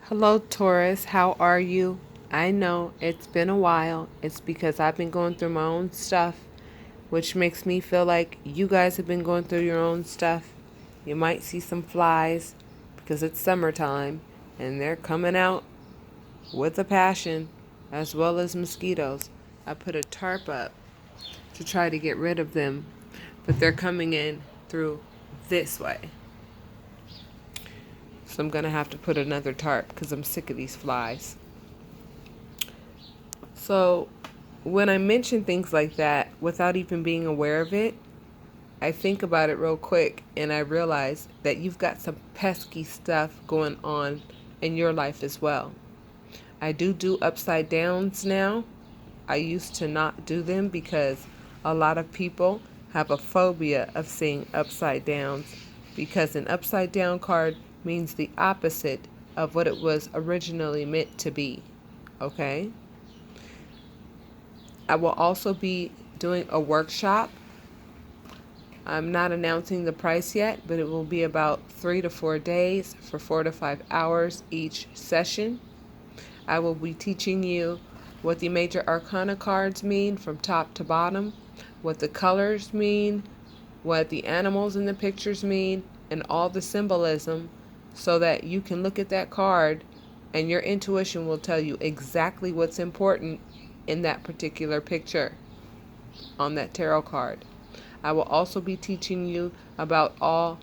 Hello, Taurus. How are you? I know it's been a while. It's because I've been going through my own stuff, which makes me feel like you guys have been going through your own stuff. You might see some flies because it's summertime and they're coming out with a passion, as well as mosquitoes. I put a tarp up to try to get rid of them, but they're coming in through this way. So I'm going to have to put another tarp because I'm sick of these flies. So when I mention things like that without even being aware of it, I think about it real quick and I realize that you've got some pesky stuff going on in your life as well. I do upside downs now. I used to not do them because a lot of people have a phobia of seeing upside downs because an upside down card means the opposite of what it was originally meant to be. Okay? I will also be doing a workshop. I'm not announcing the price yet, but it will be about 3 to 4 days for 4 to 5 hours each session. I will be teaching you what the major arcana cards mean from top to bottom, what the colors mean, what the animals in the pictures mean, and all the symbolism so that you can look at that card and your intuition will tell you exactly what's important in that particular picture on that tarot card. I will also be teaching you about all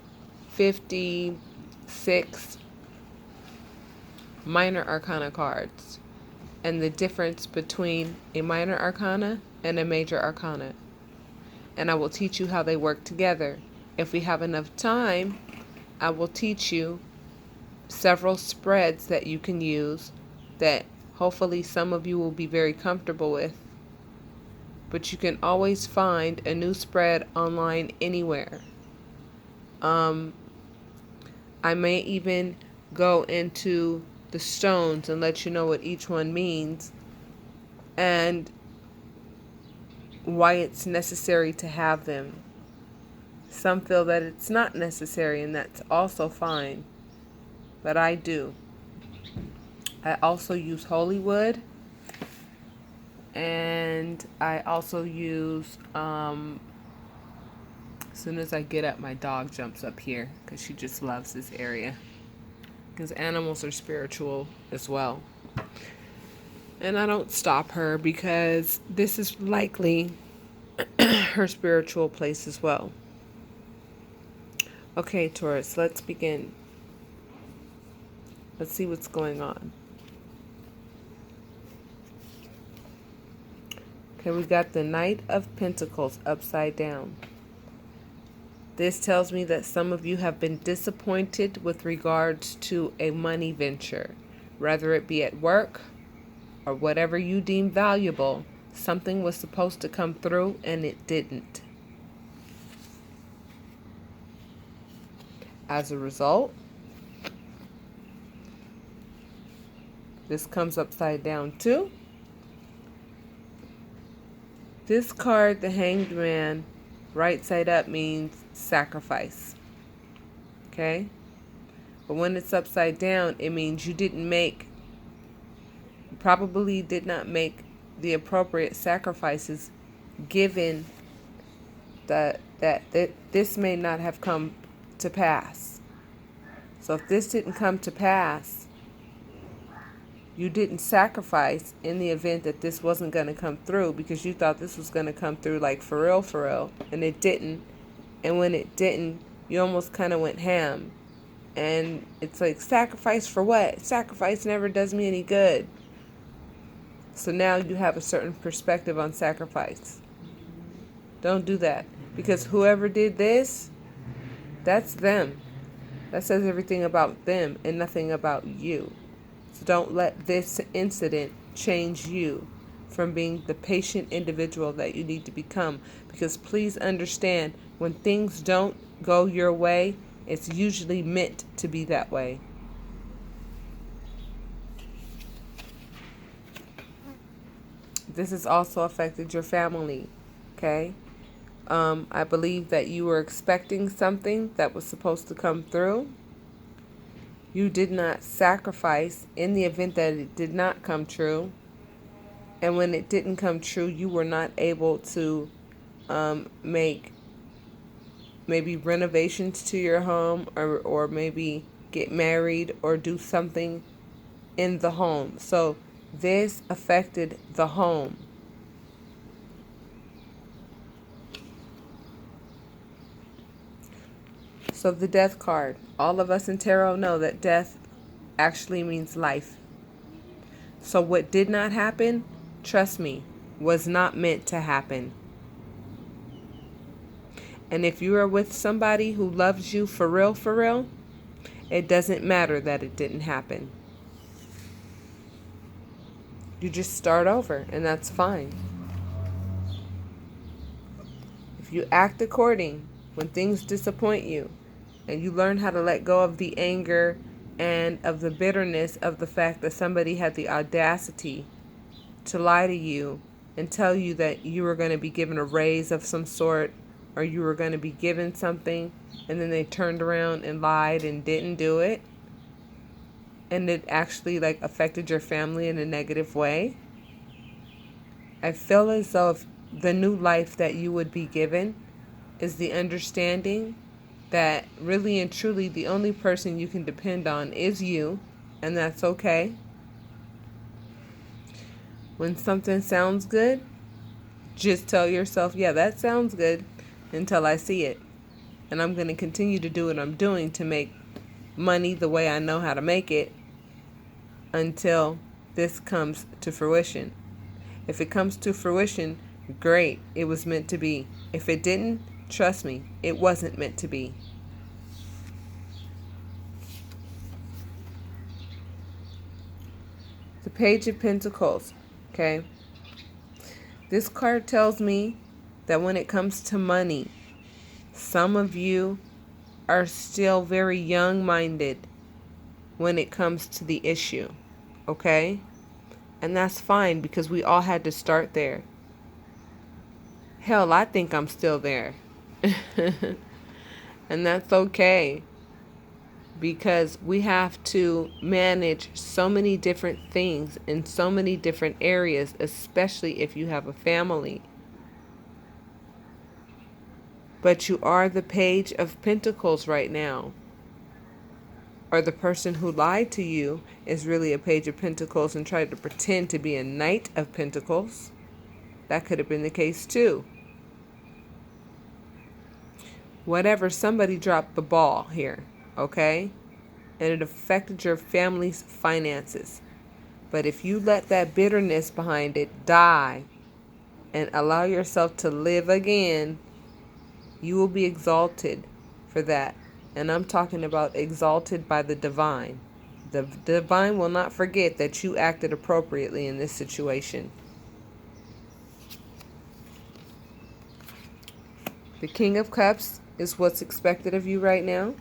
56 minor arcana cards and the difference between a minor arcana and a major arcana. And I will teach you how they work together. If we have enough time, I will teach you several spreads that you can use that hopefully some of you will be very comfortable with. But you can always find a new spread online anywhere. I may even go into the stones and let you know what each one means and why it's necessary to have them. Some feel that it's not necessary, and that's also fine, but I do. I also use holy wood, and I also use, as soon as I get up, my dog jumps up here because she just loves this area. Because animals are spiritual as well. And I don't stop her because this is likely her spiritual place as well. Okay, Taurus, let's begin. Let's see what's going on. Okay, we got the Knight of Pentacles upside down. This tells me that some of you have been disappointed with regards to a money venture, whether it be at work or whatever you deem valuable. Something was supposed to come through and it didn't. As a result, this comes upside down too. This card, the Hanged Man, right side up means sacrifice. Okay? But when it's upside down, it means you probably did not make the appropriate sacrifices given that this may not have come to pass. So if this didn't come to pass, you didn't sacrifice in the event that this wasn't going to come through because you thought this was going to come through like for real, and it didn't. And when it didn't, you almost kind of went ham. And it's like, sacrifice for what? Sacrifice never does me any good. So now you have a certain perspective on sacrifice. Don't do that. Because whoever did this, that's them. That says everything about them and nothing about you. So don't let this incident change you from being the patient individual that you need to become. Because please understand, when things don't go your way, it's usually meant to be that way. This has also affected your family, okay? I believe that you were expecting something that was supposed to come through. You did not sacrifice in the event that it did not come true. And when it didn't come true, you were not able to make maybe renovations to your home, or maybe get married or do something in the home. So this affected the home. So the death card. All of us in tarot know that death actually means life. So what did not happen, trust me, was not meant to happen. And if you are with somebody who loves you for real, it doesn't matter that it didn't happen. You just start over, and that's fine. If you act according when things disappoint you, and you learn how to let go of the anger and of the bitterness of the fact that somebody had the audacity to lie to you and tell you that you were going to be given a raise of some sort, or you were going to be given something, and then they turned around and lied and didn't do it, and it actually affected your family in a negative way. I feel as though if the new life that you would be given is the understanding that really and truly the only person you can depend on is you, and that's okay. When something sounds good, just tell yourself, yeah, that sounds good, until I see it. And I'm going to continue to do what I'm doing to make money the way I know how to make it until this comes to fruition. If it comes to fruition, great, it was meant to be. If it didn't, trust me, it wasn't meant to be. The Page of Pentacles, okay? This card tells me that when it comes to money, some of you are still very young-minded when it comes to the issue, okay? And that's fine, because we all had to start there. Hell, I think I'm still there. And that's okay, because we have to manage so many different things in so many different areas, especially if you have a family. But you are the Page of Pentacles right now. Or the person who lied to you is really a Page of Pentacles and tried to pretend to be a Knight of Pentacles. That could have been the case too. Whatever, somebody dropped the ball here, okay? And it affected your family's finances. But if you let that bitterness behind it die and allow yourself to live again, you will be exalted for that. And I'm talking about exalted by the divine. The divine will not forget that you acted appropriately in this situation. The King of Cups is what's expected of you right now.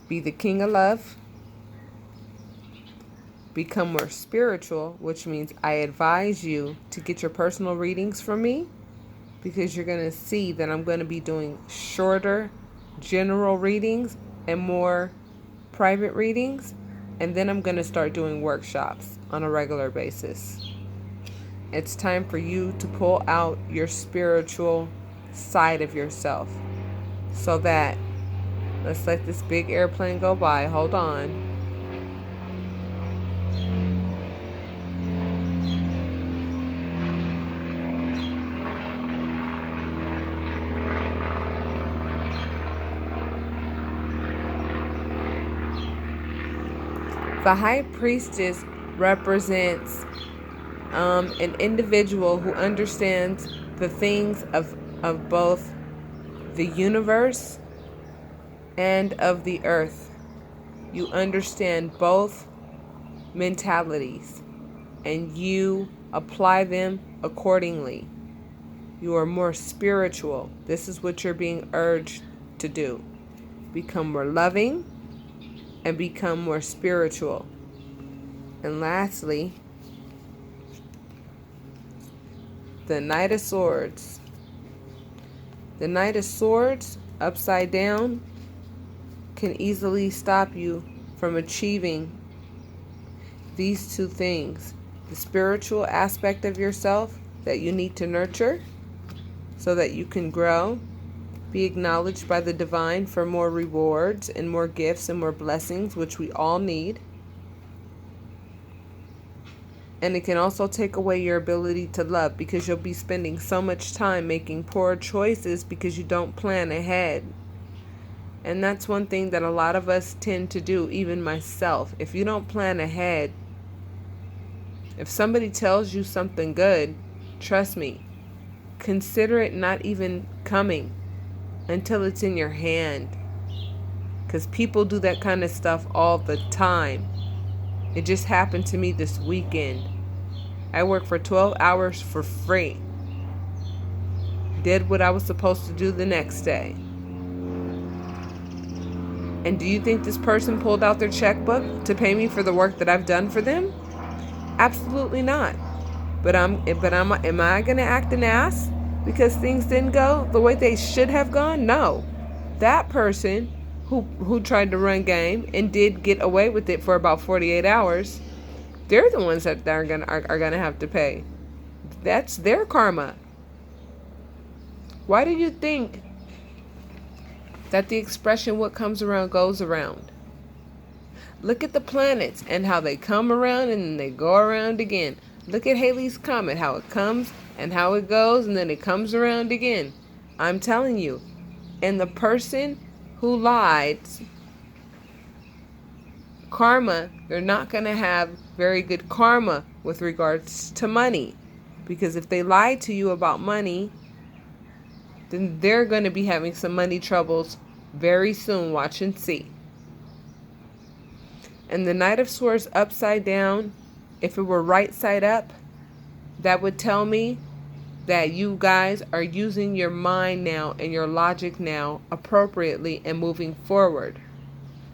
Be the king of love. Become more spiritual, which means I advise you to get your personal readings from me, because you're going to see that I'm going to be doing shorter general readings and more private readings, and then I'm going to start doing workshops on a regular basis. It's time for you to pull out your spiritual side of yourself, so that, let's let this big airplane go by. Hold on. The High Priestess represents an individual who understands the things of both the universe and of the earth. You understand both mentalities, and you apply them accordingly. You are more spiritual. This is what you're being urged to do. Become more loving and become more spiritual. And lastly, the Knight of Swords. The Knight of Swords, upside down, can easily stop you from achieving these two things: the spiritual aspect of yourself that you need to nurture so that you can grow, be acknowledged by the divine for more rewards and more gifts and more blessings, which we all need. And it can also take away your ability to love, because you'll be spending so much time making poor choices because you don't plan ahead. And that's one thing that a lot of us tend to do, even myself. If you don't plan ahead, if somebody tells you something good, trust me, consider it not even coming until it's in your hand. Because people do that kind of stuff all the time. It just happened to me this weekend. I worked for 12 hours for free. Did what I was supposed to do the next day. And do you think this person pulled out their checkbook to pay me for the work that I've done for them? Absolutely not. But am I going to act an ass because things didn't go the way they should have gone? No. That person who tried to run game and did get away with it for about 48 hours, they're the ones that are gonna have to pay. That's their karma. Why do you think that the expression "what comes around goes around"? Look at the planets and how they come around and then they go around again. Look at Halley's Comet, how it comes and how it goes and then it comes around again. I'm telling you. And the person who lied, karma, they're not going to have very good karma with regards to money. Because if they lied to you about money, then they're going to be having some money troubles very soon. Watch and see. And the Knight of Swords upside down, if it were right side up, that would tell me that you guys are using your mind now and your logic now appropriately and moving forward.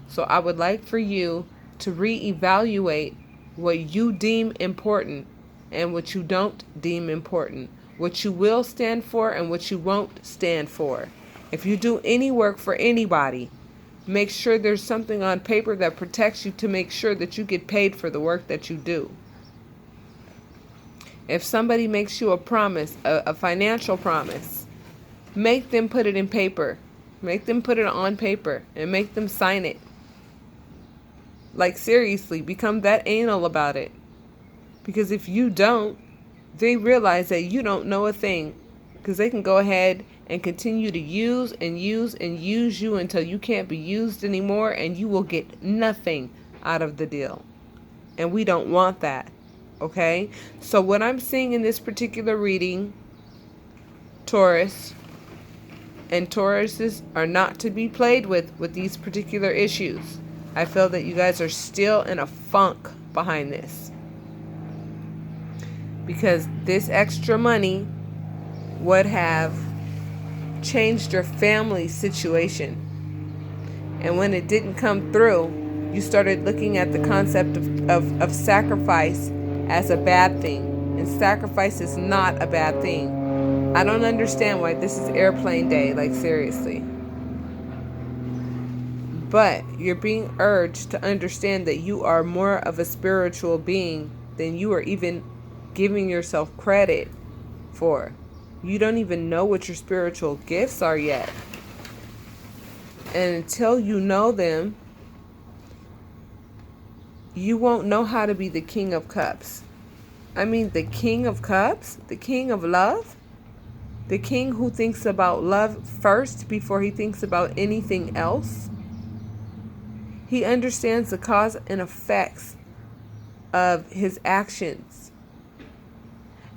So I would like for you to reevaluate what you deem important and what you don't deem important, what you will stand for and what you won't stand for. If you do any work for anybody, make sure there's something on paper that protects you to make sure that you get paid for the work that you do. If somebody makes you a promise, a financial promise, make them put it in paper. Make them put it on paper and make them sign it. Like, seriously, become that anal about it. Because if you don't, they realize that you don't know a thing. Because they can go ahead and continue to use and use and use you until you can't be used anymore, and you will get nothing out of the deal. And we don't want that. Okay? So what I'm seeing in this particular reading, Taurus, and Tauruses are not to be played with these particular issues. I feel that you guys are still in a funk behind this. Because this extra money would have changed your family situation. And when it didn't come through, you started looking at the concept of sacrifice as a bad thing. And sacrifice is not a bad thing. I don't understand why this is airplane day, like, seriously. But you're being urged to understand that you are more of a spiritual being than you are even giving yourself credit for. You don't even know what your spiritual gifts are yet. And until you know them, you won't know how to be the King of Cups. I mean, the King of Cups, the King of Love, the King who thinks about love first before he thinks about anything else. He understands the cause and effects of his actions.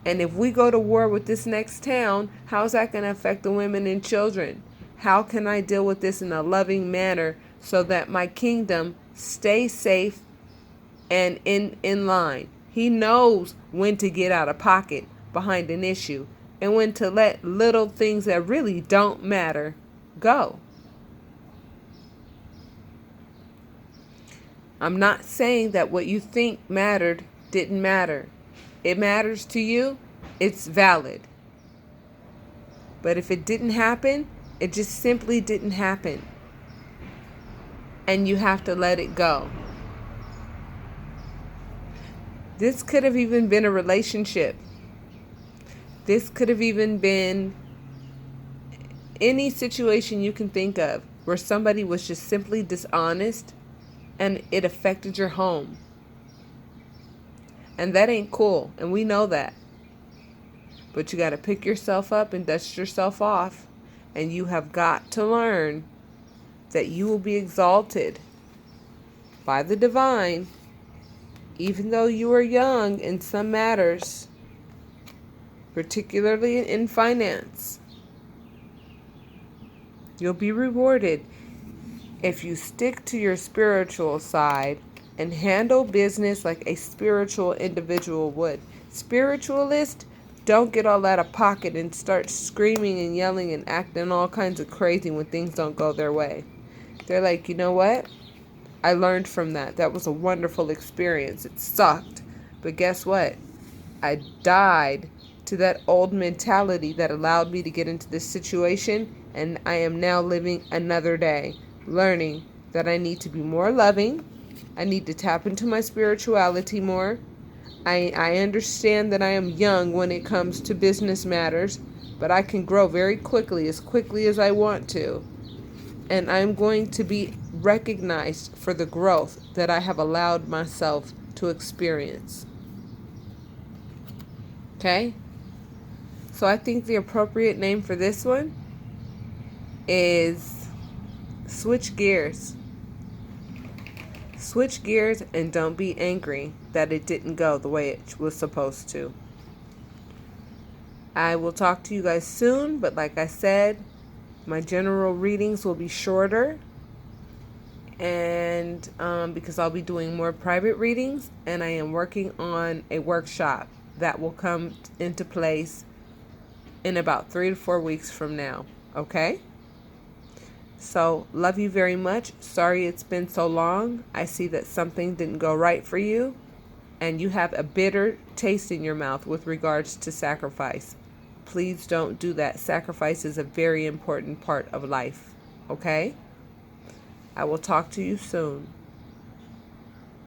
And if we go to war with this next town, how's that going to affect the women and children? How can I deal with this in a loving manner so that my kingdom stays safe and in line? He knows when to get out of pocket behind an issue and when to let little things that really don't matter go. I'm not saying that what you think mattered didn't matter. It matters to you, it's valid. But if it didn't happen, it just simply didn't happen. and you have to let it go. This could have even been a relationship. This could have even been any situation you can think of where somebody was just simply dishonest and it affected your home. And that ain't cool, and we know that. But you got to pick yourself up and dust yourself off, and you have got to learn that you will be exalted by the divine, even though you are young in some matters, particularly in finance. You'll be rewarded if you stick to your spiritual side and handle business like a spiritual individual would. Spiritualists don't get all out of pocket and start screaming and yelling and acting all kinds of crazy when things don't go their way. They're like, you know what? I learned from that. That was a wonderful experience. It sucked. But guess what? I died to that old mentality that allowed me to get into this situation, and I am now living another day, learning that I need to be more loving. I need to tap into my spirituality more. I understand that I am young when it comes to business matters, but I can grow very quickly as I want to. And I'm going to be recognized for the growth that I have allowed myself to experience. Okay? So I think the appropriate name for this one is switch gears. Switch gears and don't be angry that it didn't go the way it was supposed to. I will talk to you guys soon, but like I said, my general readings will be shorter, and because I'll be doing more private readings, and I am working on a workshop that will come into place in about 3 to 4 weeks from now. Okay? So, love you very much. Sorry it's been so long. I see that something didn't go right for you, and you have a bitter taste in your mouth with regards to sacrifice. Please don't do that. Sacrifice is a very important part of life. Okay? I will talk to you soon.